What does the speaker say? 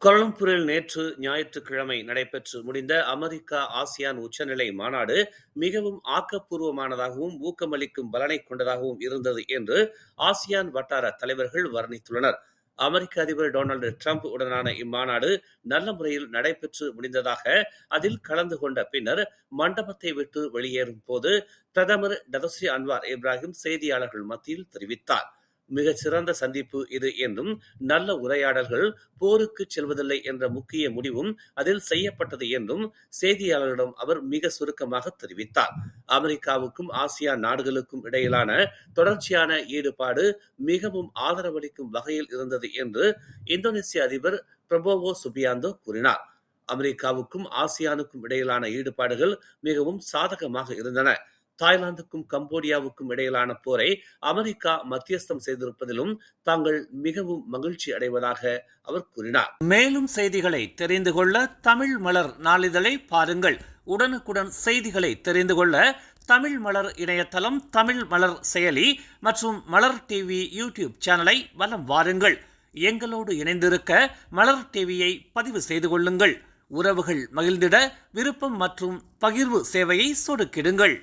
கோலாலம்பூரில் நேற்று ஞாயிற்றுக்கிழமை நடைபெற்று முடிந்த அமெரிக்கா ஆசியான் உச்சநிலை மாநாடு மிகவும் ஆக்கப்பூர்வமானதாகவும் ஊக்கமளிக்கும் பலனை கொண்டதாகவும் இருந்தது என்று ஆசியான் வட்டார தலைவர்கள் வர்ணித்துள்ளனர். அமெரிக்க அதிபர் டொனால்டு டிரம்ப் உடனான இம்மாநாடு நல்ல முறையில் நடைபெற்று முடிந்ததாக அதில் கலந்து கொண்ட பின்னர் மண்டபத்தை விட்டு வெளியேறும் போது பிரதமர் டதஸ்ரீ அன்வார் இப்ராஹிம் செய்தியாளர்கள் மத்தியில் தெரிவித்தார். மிகச்சிறந்த சந்திப்பு இது என்றும் நல்ல உரையாடல்கள் போருக்கு செல்வதில்லை என்ற முக்கிய முடிவும் அதில் செய்யப்பட்டது என்றும் செய்தியாளர்களிடம் அவர் மிக சுருக்கமாக தெரிவித்தார். அமெரிக்காவுக்கும் ஆசியான் நாடுகளுக்கும் இடையிலான தொடர்ச்சியான ஈடுபாடு மிகவும் ஆதரவளிக்கும் வகையில் இருந்தது என்று இந்தோனேசிய அதிபர் பிரபோவோ சுபியாந்தோ கூறினார். அமெரிக்காவுக்கும் ஆசியானுக்கும் இடையிலான ஈடுபாடுகள் மிகவும் சாதகமாக இருந்தன. தாய்லாந்துக்கும் கம்போடியாவுக்கும் இடையிலான போரை அமெரிக்கா மத்தியஸ்தம் செய்திருப்பதிலும் தாங்கள் மிகவும் மகிழ்ச்சி அடைவதாக அவர் கூறினார். மேலும் செய்திகளை தெரிந்து கொள்ள தமிழ் மலர் நாளிதழை பாருங்கள். உடனுக்குடன் செய்திகளை தெரிந்து கொள்ள தமிழ் மலர் இணையதளம், தமிழ் மலர் செயலி மற்றும் மலர் டிவி யூடியூப் சேனலை வலம் வாருங்கள். எங்களோடு இணைந்திருக்க மலர் டிவியை பதிவு செய்து கொள்ளுங்கள். உறவுகள் மகிழ்ந்திட விருப்பம் மற்றும் பகிர்வு சேவையை சொடுக்கிடுங்கள்.